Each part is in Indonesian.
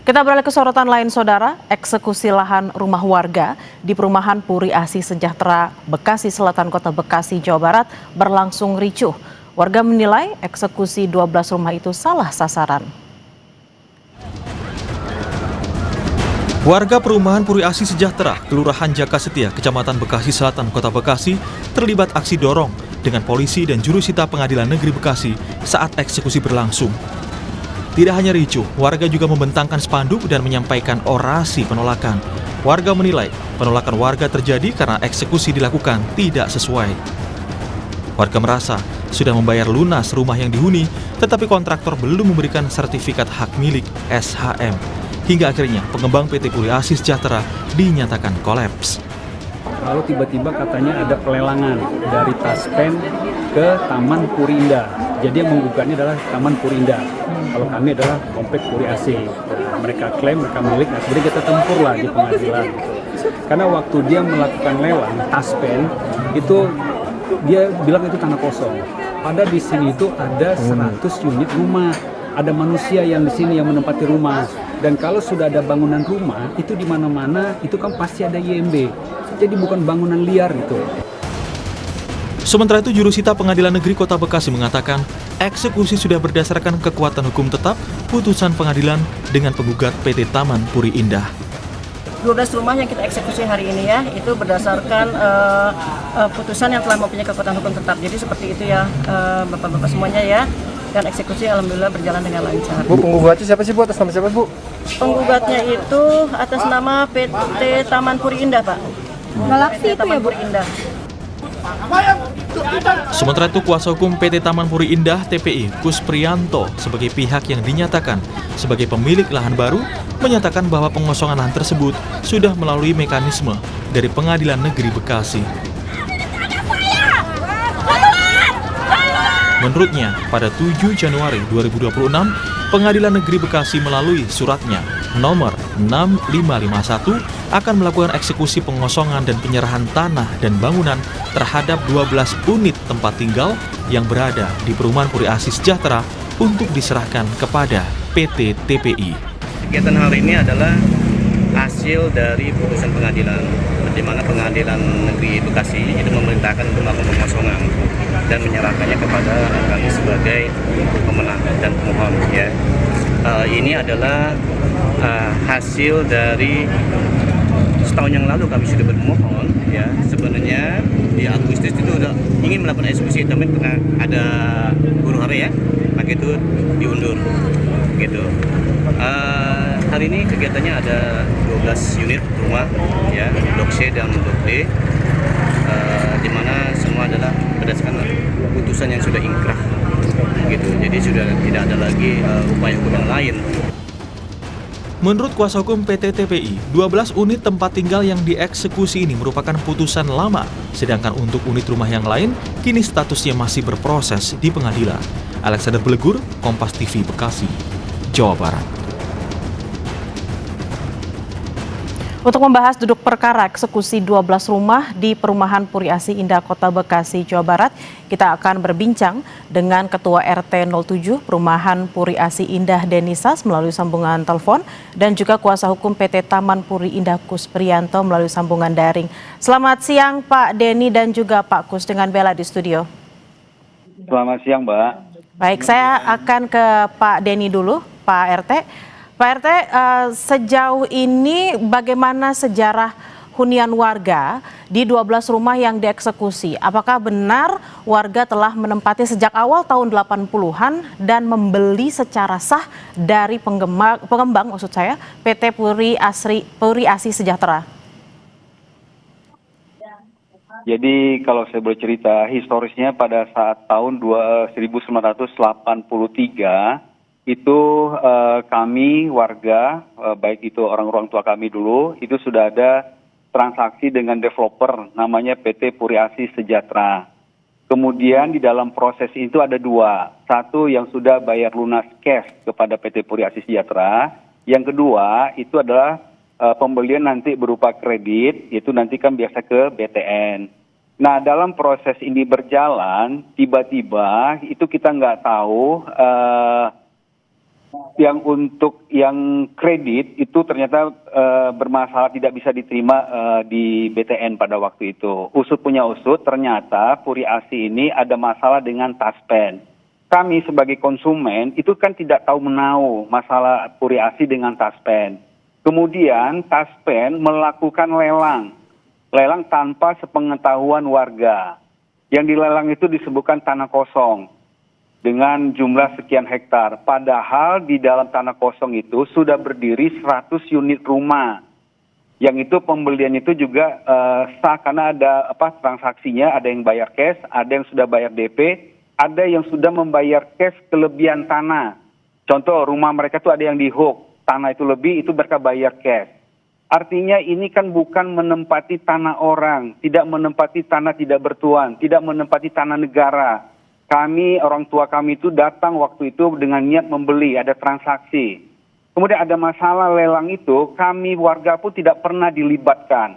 Kita beralih ke sorotan lain, Saudara. Eksekusi lahan rumah warga di perumahan Puri Asih Sejahtera, Bekasi Selatan, Kota Bekasi, Jawa Barat berlangsung ricuh. Warga menilai eksekusi 12 rumah itu salah sasaran. Warga perumahan Puri Asih Sejahtera, Kelurahan Jaka Setia, Kecamatan Bekasi Selatan, Kota Bekasi, terlibat aksi dorong dengan polisi dan jurusita Pengadilan Negeri Bekasi saat eksekusi berlangsung. Tidak hanya ricuh, warga juga membentangkan spanduk dan menyampaikan orasi penolakan. Warga menilai penolakan warga terjadi karena eksekusi dilakukan tidak sesuai. Warga merasa sudah membayar lunas rumah yang dihuni, tetapi kontraktor belum memberikan sertifikat hak milik SHM. Hingga akhirnya pengembang PT Puri Asih Sejahtera dinyatakan kolaps. Lalu tiba-tiba katanya ada pelelangan dari Taspen ke Taman Puri Indah. Jadi yang menggugatnya adalah Taman Puri Indah. Kalau kami adalah Komplek Puri Asih. Mereka klaim mereka milik, nah sebenarnya kita tempur lah di pengadilan. Karena waktu dia melakukan lelang Taspen itu dia bilang itu tanah kosong. Pada di sini itu ada 100 unit rumah. Ada manusia yang di sini yang menempati rumah. Dan kalau sudah ada bangunan rumah, itu di mana-mana itu kan pasti ada IMB. Jadi bukan bangunan liar itu. Sementara itu, jurusita Pengadilan Negeri Kota Bekasi mengatakan eksekusi sudah berdasarkan kekuatan hukum tetap putusan pengadilan dengan penggugat PT Taman Puri Indah. 12 rumah yang kita eksekusi hari ini ya, itu berdasarkan putusan yang telah mempunyai kekuatan hukum tetap. Jadi seperti itu ya Bapak-Bapak semuanya ya. Dan eksekusi alhamdulillah berjalan dengan lancar. Bu, penggugatnya siapa sih Bu? Atas nama siapa Bu? Penggugatnya itu atas nama PT Taman Puri Indah Pak. Galaksi itu ya Bu? Puri Indah. Sementara itu, kuasa hukum PT Taman Puri Indah TPI, Kus Priyanto, sebagai pihak yang dinyatakan sebagai pemilik lahan baru, menyatakan bahwa pengosongan lahan tersebut sudah melalui mekanisme dari Pengadilan Negeri Bekasi. Menurutnya, pada 7 Januari 2026, Pengadilan Negeri Bekasi melalui suratnya nomor 6551 akan melakukan eksekusi pengosongan dan penyerahan tanah dan bangunan terhadap 12 unit tempat tinggal yang berada di perumahan Puri Asih Sejahtera untuk diserahkan kepada PT TPI. Kegiatan hari ini adalah hasil dari putusan pengadilan, di mana Pengadilan Negeri Bekasi itu memerintahkan untuk melakukan pengosongan dan menyerahkannya kepada kami sebagai pemenang dan pemohon. Ya, ini adalah hasil dari setahun yang lalu kami sudah bermohon. Ya, sebenarnya di Agustus itu udah ingin melakukan eksekusi, tapi karena ada huru hara ya, maka itu diundur. Gitu. Hari ini kegiatannya ada 12 unit rumah, ya, Blok C dan Blok D, di mana semua adalah berdasarkan putusan yang sudah ingkrah, gitu. Jadi sudah tidak ada lagi upaya hukum yang lain. Menurut kuasa hukum PT TPI, 12 unit tempat tinggal yang dieksekusi ini merupakan putusan lama, sedangkan untuk unit rumah yang lain kini statusnya masih berproses di pengadilan. Alexander Belegur, Kompas TV Bekasi, Jawa Barat. Untuk membahas duduk perkara eksekusi 12 rumah di perumahan Puri Asih Indah, Kota Bekasi, Jawa Barat, kita akan berbincang dengan Ketua RT 07 Perumahan Puri Asih Indah Denisas melalui sambungan telepon dan juga kuasa hukum PT Taman Puri Indah Kus Priyanto melalui sambungan daring. Selamat siang Pak Deni dan juga Pak Kus, dengan Bella di studio. Selamat siang Mbak. Baik, saya akan ke Pak Deni dulu, Pak RT. Pak RT, sejauh ini bagaimana sejarah hunian warga di 12 rumah yang dieksekusi? Apakah benar warga telah menempati sejak awal tahun 80-an dan membeli secara sah dari pengembang maksud saya, PT Puri Asih Sejahtera? Jadi kalau saya boleh cerita, historisnya pada saat tahun 1983, itu kami warga, baik itu orang tua kami dulu, itu sudah ada transaksi dengan developer namanya PT Puri Asih Sejahtera. Kemudian di dalam proses itu ada dua. Satu yang sudah bayar lunas cash kepada PT Puri Asih Sejahtera. Yang kedua itu adalah pembelian nanti berupa kredit, itu nanti kan biasa ke BTN. Nah dalam proses ini berjalan, tiba-tiba itu kita nggak tahu yang untuk yang kredit itu ternyata bermasalah, tidak bisa diterima di BTN pada waktu itu. Usut punya usut, ternyata Puri ASI ini ada masalah dengan Taspen. Kami sebagai konsumen itu kan tidak tahu menahu masalah Puri ASI dengan Taspen. Kemudian Taspen melakukan lelang tanpa sepengetahuan warga. Yang dilelang itu disebutkan tanah kosong dengan jumlah sekian hektar. Padahal di dalam tanah kosong itu sudah berdiri 100 unit rumah. Yang itu pembelian itu juga sah karena ada transaksinya, ada yang bayar cash, ada yang sudah bayar DP, ada yang sudah membayar cash kelebihan tanah. Contoh rumah mereka tuh ada yang di hook, tanah itu lebih, itu mereka bayar cash. Artinya ini kan bukan menempati tanah orang, tidak menempati tanah tidak bertuan, tidak menempati tanah negara. Kami, orang tua kami itu datang waktu itu dengan niat membeli, ada transaksi. Kemudian ada masalah lelang itu, kami warga pun tidak pernah dilibatkan.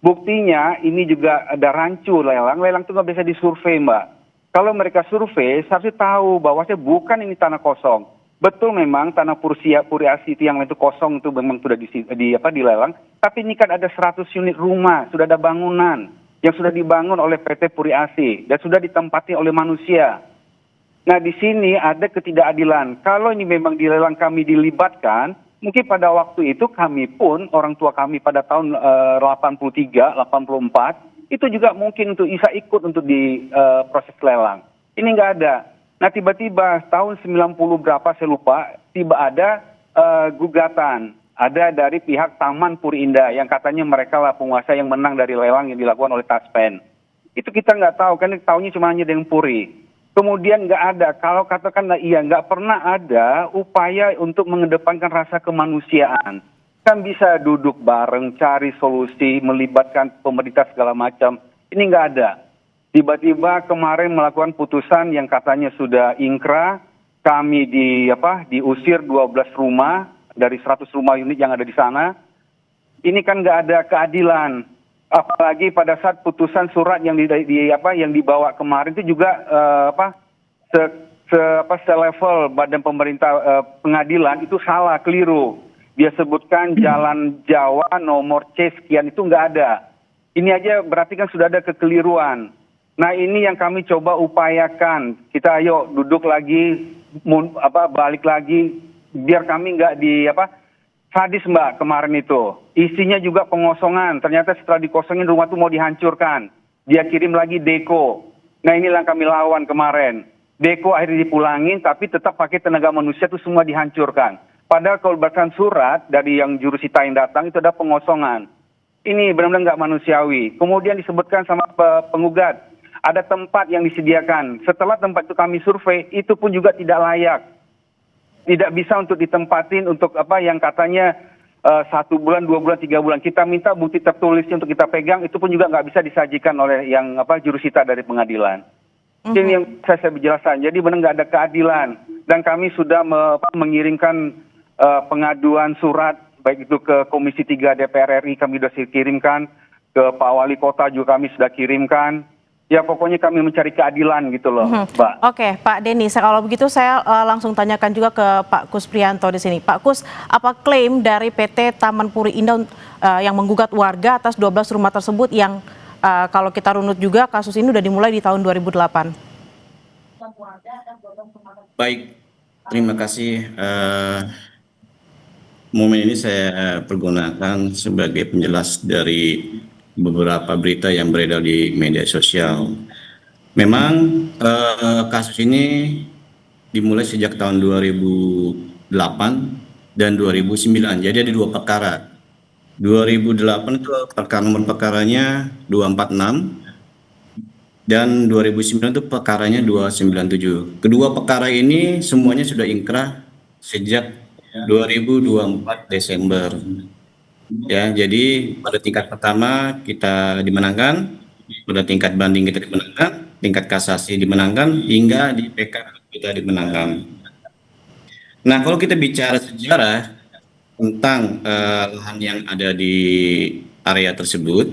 Buktinya ini juga ada rancu lelang itu nggak bisa disurvei, Mbak. Kalau mereka survei, seharusnya tahu bahwa bukan ini tanah kosong. Betul memang tanah Puri ASI itu yang itu kosong itu memang sudah dilelang, tapi ini kan ada 100 unit rumah, sudah ada bangunan yang sudah dibangun oleh PT Puri ASI dan sudah ditempati oleh manusia. Nah, di sini ada ketidakadilan. Kalau ini memang dilelang kami dilibatkan, mungkin pada waktu itu kami pun, orang tua kami pada tahun 83, 84, itu juga mungkin untuk bisa ikut untuk di proses lelang. Ini nggak ada. Nah, tiba-tiba tahun 90 berapa saya lupa, tiba ada gugatan. Ada dari pihak Taman Puri Indah yang katanya mereka lah penguasa yang menang dari lelang yang dilakukan oleh Taspen. Itu kita nggak tahu, kan tahunya cuma hanya dengan Puri. Kemudian nggak ada, kalau katakanlah iya, nggak pernah ada upaya untuk mengedepankan rasa kemanusiaan. Kan bisa duduk bareng, cari solusi, melibatkan pemerintah segala macam. Ini nggak ada. Tiba-tiba kemarin melakukan putusan yang katanya sudah ingkrah, kami diusir 12 rumah dari 100 rumah unit yang ada di sana. Ini kan nggak ada keadilan. Apalagi pada saat putusan surat yang yang dibawa kemarin itu juga selevel badan pemerintah pengadilan itu salah, keliru. Dia sebutkan Jalan Jawa nomor C sekian, itu nggak ada. Ini aja berarti kan sudah ada kekeliruan. Nah, ini yang kami coba upayakan. Kita ayo duduk lagi, balik lagi, biar kami nggak sadis, Mbak, kemarin itu. Isinya juga pengosongan. Ternyata setelah dikosongin rumah itu mau dihancurkan. Dia kirim lagi deko. Nah, inilah yang kami lawan kemarin. Deko akhirnya dipulangin, tapi tetap pakai tenaga manusia itu semua dihancurkan. Padahal kalau berdasarkan surat dari yang jurusita yang datang itu ada pengosongan. Ini benar-benar nggak manusiawi. Kemudian disebutkan sama penggugat, ada tempat yang disediakan. Setelah tempat itu kami survei, itu pun juga tidak layak. Tidak bisa untuk ditempatin untuk yang katanya 1 bulan, 2 bulan, 3 bulan. Kita minta bukti tertulisnya untuk kita pegang, itu pun juga nggak bisa disajikan oleh yang jurusita dari pengadilan. Ini yang saya berjelasan. Jadi benar nggak ada keadilan. Dan kami sudah mengirimkan pengaduan surat, baik itu ke Komisi 3 DPR RI kami sudah kirimkan, ke Pak Wali Kota juga kami sudah kirimkan. Ya pokoknya kami mencari keadilan gitu loh, Mbak. Oke, Pak Denny, kalau begitu saya langsung tanyakan juga ke Pak Kus Prianto di sini. Pak Kus, apa klaim dari PT Taman Puri Indah yang menggugat warga atas 12 rumah tersebut yang kalau kita runut juga kasus ini sudah dimulai di tahun 2008? Baik, terima kasih. Momen ini saya pergunakan sebagai penjelas dari beberapa berita yang beredar di media sosial. Memang kasus ini dimulai sejak tahun 2008 dan 2009. Jadi ada 2 perkara. 2008 itu nomor perkaranya 246 dan 2009 itu perkaranya 297. Kedua perkara ini semuanya sudah ingkrah sejak 2024 Desember. Ya, jadi pada tingkat pertama kita dimenangkan, pada tingkat banding kita dimenangkan, tingkat kasasi dimenangkan, hingga di PK kita dimenangkan. Nah, kalau kita bicara sejarah tentang lahan yang ada di area tersebut,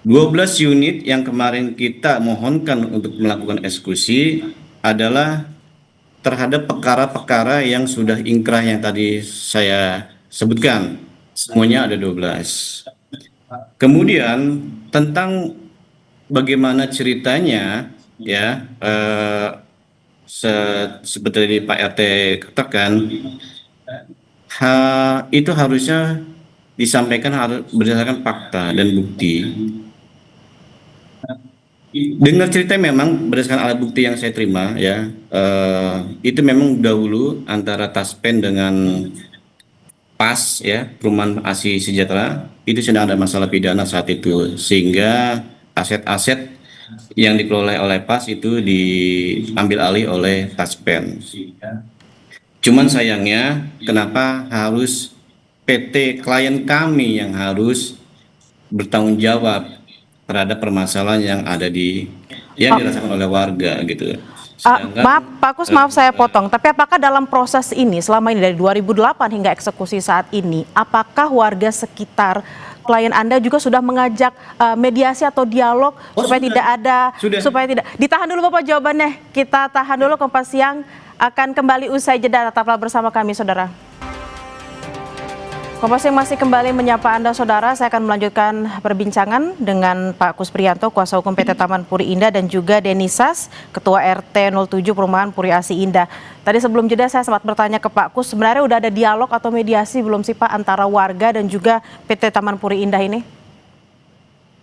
12 unit yang kemarin kita mohonkan untuk melakukan eksekusi adalah terhadap perkara-perkara yang sudah ingkrah yang tadi saya sebutkan. Semuanya ada 12. Kemudian tentang bagaimana ceritanya ya seperti Pak RT katakan, itu harusnya disampaikan harus berdasarkan fakta dan bukti. Dengar cerita memang berdasarkan alat bukti yang saya terima ya, itu memang dahulu antara Taspen dengan PAS ya, Perumahan ASI Sejahtera, itu sedang ada masalah pidana saat itu, sehingga aset-aset yang dikelola oleh PAS itu diambil alih oleh Taspen. Cuman sayangnya kenapa harus PT klien kami yang harus bertanggung jawab terhadap permasalahan yang ada yang dirasakan oleh warga gitu. Maaf, Pak Kus, maaf saya potong. Tapi apakah dalam proses ini selama ini dari 2008 hingga eksekusi saat ini, apakah warga sekitar klien Anda juga sudah mengajak mediasi atau dialog supaya sudah. tidak ada, Sudah. supaya tidak ditahan dulu Bapak jawabannya. Kita tahan dulu, Kompas Siang akan kembali usai jeda. Tetaplah bersama kami, saudara. Kompas yang masih kembali menyapa Anda, saudara. Saya akan melanjutkan perbincangan dengan Pak Kus Priyanto, kuasa hukum PT Taman Puri Indah, dan juga Denisas, Ketua RT 07 Perumahan Puri Asi Indah. Tadi sebelum jeda saya sempat bertanya ke Pak Kus, sebenarnya udah ada dialog atau mediasi belum sih Pak antara warga dan juga PT Taman Puri Indah ini?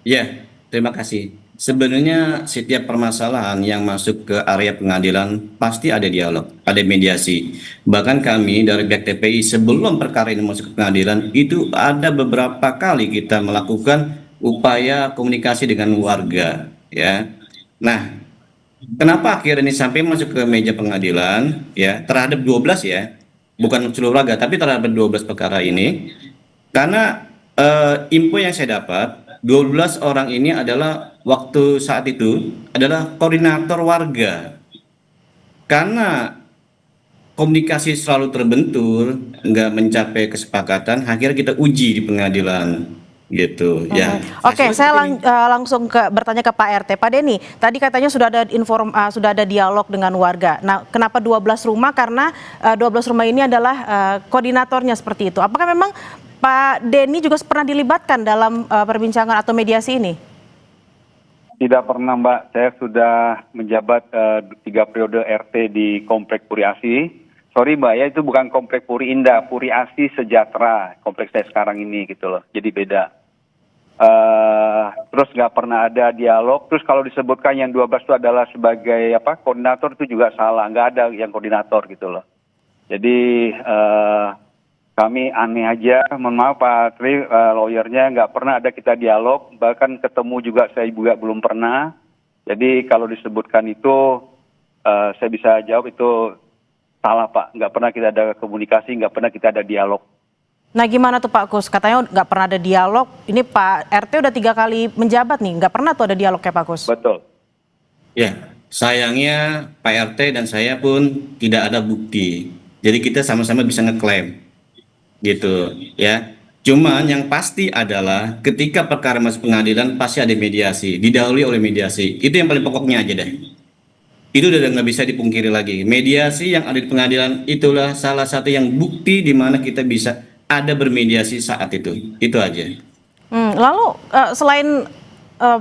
Ya, terima kasih. Sebenarnya setiap permasalahan yang masuk ke area pengadilan pasti ada dialog, ada mediasi. Bahkan kami dari pihak TPI sebelum perkara ini masuk ke pengadilan itu ada beberapa kali kita melakukan upaya komunikasi dengan warga, ya. Nah, kenapa akhirnya ini sampai masuk ke meja pengadilan, ya, terhadap 12 ya, bukan seluruh warga, tapi terhadap 12 perkara ini, karena info yang saya dapat, 12 orang ini adalah waktu saat itu adalah koordinator warga. Karena komunikasi selalu terbentur, nggak mencapai kesepakatan, akhirnya kita uji di pengadilan gitu ya. Oke, saya langsung bertanya ke Pak RT. Pak Denny, tadi katanya sudah ada dialog dengan warga. Nah, kenapa 12 rumah? Karena 12 rumah ini adalah koordinatornya seperti itu. Apakah memang Pak Denny juga pernah dilibatkan dalam perbincangan atau mediasi ini? Tidak pernah, Mbak. Saya sudah menjabat 3 periode RT di Komplek Puri Asi. Sorry, Mbak, ya itu bukan Komplek Puri Indah, Puri Asi Sejahtera. Kompleks saya sekarang ini gitu loh. Jadi beda. Terus nggak pernah ada dialog. Terus kalau disebutkan yang 12 itu adalah sebagai koordinator, itu juga salah. Nggak ada yang koordinator gitu loh. Jadi kami aneh aja, mohon maaf Pak Tri, lawyernya nggak pernah ada kita dialog, bahkan ketemu juga saya juga belum pernah. Jadi kalau disebutkan itu, saya bisa jawab itu salah Pak, nggak pernah kita ada komunikasi, nggak pernah kita ada dialog. Nah gimana tuh Pak Kus, katanya nggak pernah ada dialog, ini Pak RT udah 3 kali menjabat nih, nggak pernah tuh ada dialog ya Pak Kus? Betul. Ya, sayangnya Pak RT dan saya pun tidak ada bukti, jadi kita sama-sama bisa ngeklaim. Gitu ya, cuman yang pasti adalah ketika perkara masuk pengadilan pasti ada mediasi, didahului oleh mediasi. Itu yang paling pokoknya aja deh, itu udah nggak bisa dipungkiri lagi. Mediasi yang ada di pengadilan itulah salah satu yang bukti di mana kita bisa ada bermediasi saat itu aja. Lalu selain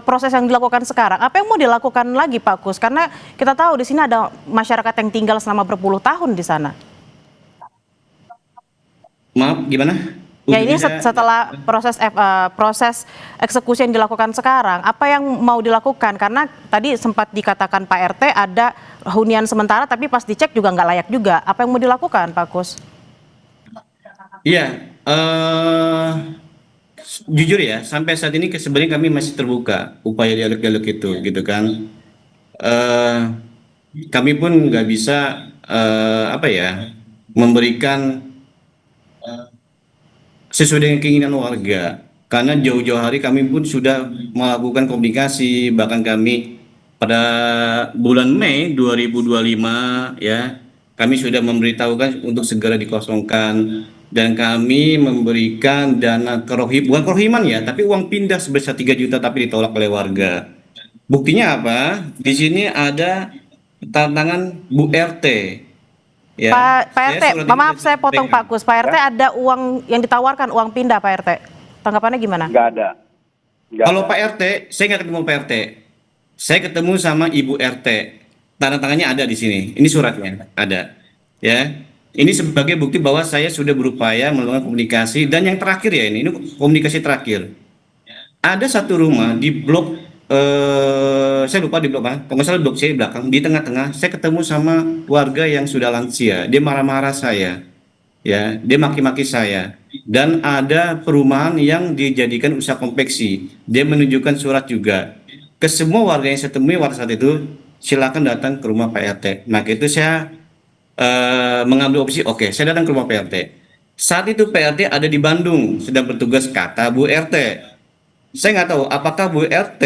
proses yang dilakukan sekarang, apa yang mau dilakukan lagi Pak Kus, karena kita tahu di sini ada masyarakat yang tinggal selama berpuluh tahun di sana. Maaf, gimana? Ya ini setelah proses eksekusi yang dilakukan sekarang, apa yang mau dilakukan? Karena tadi sempat dikatakan Pak RT ada hunian sementara, tapi pas dicek juga nggak layak juga. Apa yang mau dilakukan, Pak Kus? Iya, jujur ya, sampai saat ini sebenarnya kami masih terbuka upaya dialog-dialog itu, gitu kan. Kami pun nggak bisa memberikan sesuai dengan keinginan warga, karena jauh-jauh hari kami pun sudah melakukan komunikasi, bahkan kami pada bulan Mei 2025 ya, kami sudah memberitahukan untuk segera dikosongkan, dan kami memberikan dana bukan kerohiman ya, tapi uang pindah sebesar 3 juta tapi ditolak oleh warga. Buktinya apa? Di sini ada tantangan Bu RT Ya, Pak saya RT, surat ini maaf sudah saya potong sampaikan. Pak Kus. Pak RT ada uang yang ditawarkan, uang pindah Pak RT. Tanggapannya gimana? Nggak ada. Nggak Kalau ada. Pak RT, saya nggak ketemu Pak RT. Saya ketemu sama Ibu RT. Tanda tangannya ada di sini. Ini suratnya ada. Ya, ini sebagai bukti bahwa saya sudah berupaya melakukan komunikasi dan yang terakhir ya ini komunikasi terakhir. Ada satu rumah di blok saya lupa di blok mana. Kalau nggak salah blok C di belakang. Di tengah-tengah saya ketemu sama warga yang sudah lansia. Dia marah-marah saya. Ya, dia maki-maki saya. Dan ada perumahan yang dijadikan usaha konveksi. Dia menunjukkan surat juga ke semua warga yang saya temui pada saat itu. Silakan datang ke rumah Pak RT. Maka itu saya mengambil opsi, oke, saya datang ke rumah Pak RT. Saat itu Pak RT ada di Bandung, sedang bertugas, kata Bu RT. Saya nggak tahu apakah Bu RT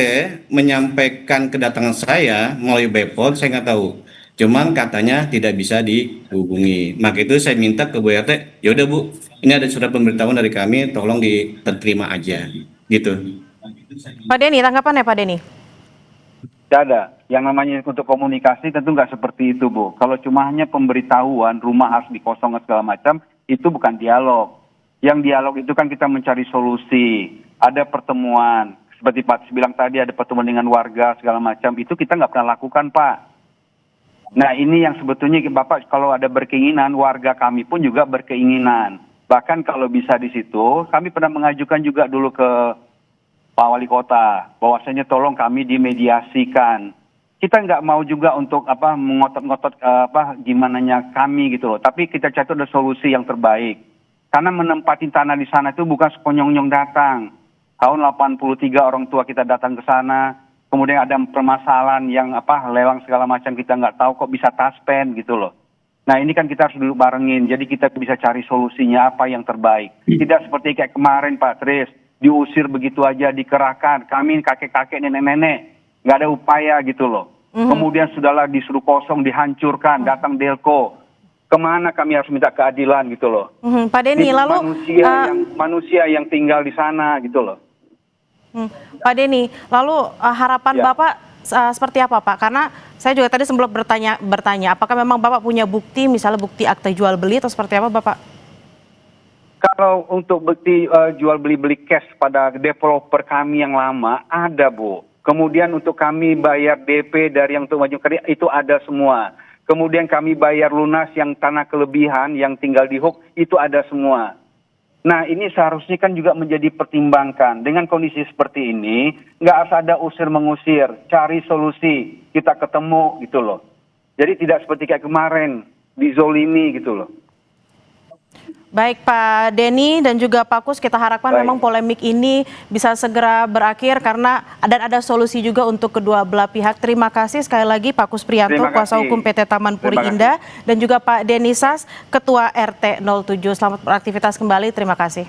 menyampaikan kedatangan saya melalui Bepom, saya nggak tahu. Cuman katanya tidak bisa dihubungi. Maka itu saya minta ke Bu RT, yaudah Bu, ini ada surat pemberitahuan dari kami, tolong diterima aja, gitu. Pak Denny, tanggapannya Pak Denny? Tidak ada. Yang namanya untuk komunikasi tentu nggak seperti itu, Bu. Kalau cuma hanya pemberitahuan rumah harus dikosongkan segala macam, itu bukan dialog. Yang dialog itu kan kita mencari solusi. Ada pertemuan. Seperti Pak bilang tadi ada pertemuan dengan warga segala macam. Itu kita nggak pernah lakukan, Pak. Nah ini yang sebetulnya Bapak kalau ada berkeinginan, warga kami pun juga berkeinginan. Bahkan kalau bisa di situ, kami pernah mengajukan juga dulu ke Pak Wali Kota, bahwasanya tolong kami dimediasikan. Kita nggak mau juga untuk mengotot-ngotot gimananya kami gitu loh. Tapi kita cari ada solusi yang terbaik. Karena menempati tanah di sana itu bukan sekonyong-nyong datang. Tahun 83 orang tua kita datang ke sana, kemudian ada permasalahan yang lelang segala macam kita nggak tahu kok bisa taspen gitu loh. Nah ini kan kita harus duduk barengin, jadi kita bisa cari solusinya apa yang terbaik. Tidak seperti kayak kemarin Pak Tris, diusir begitu aja, dikerahkan. Kami kakek-kakek, nenek-nenek, nggak ada upaya gitu loh. Kemudian sudahlah disuruh kosong, dihancurkan, datang Delco. Kemana kami harus minta keadilan gitu loh. Pak Denny, Ini lalu manusia yang tinggal di sana gitu loh. Pak Denny, lalu harapan Ya. Bapak seperti apa Pak? Karena saya juga tadi sebelum bertanya, apakah memang Bapak punya bukti, misalnya bukti akta jual beli atau seperti apa Bapak? Kalau untuk bukti jual beli cash pada developer kami yang lama ada Bu. Kemudian untuk kami bayar DP dari yang untuk maju kerja itu ada semua. Kemudian kami bayar lunas yang tanah kelebihan yang tinggal di hook itu ada semua. Nah ini seharusnya kan juga menjadi pertimbangkan. Dengan kondisi seperti ini, nggak harus ada usir-mengusir, cari solusi, kita ketemu gitu loh. Jadi tidak seperti kayak kemarin, dizolimi gitu loh. Baik Pak Denny dan juga Pak Kus, kita harapkan memang polemik ini bisa segera berakhir karena ada solusi juga untuk kedua belah pihak. Terima kasih sekali lagi Pak Kus Priyanto, kuasa hukum PT Taman Puri Indah, dan juga Pak Denny Sas, Ketua RT 07. Selamat beraktivitas kembali, terima kasih.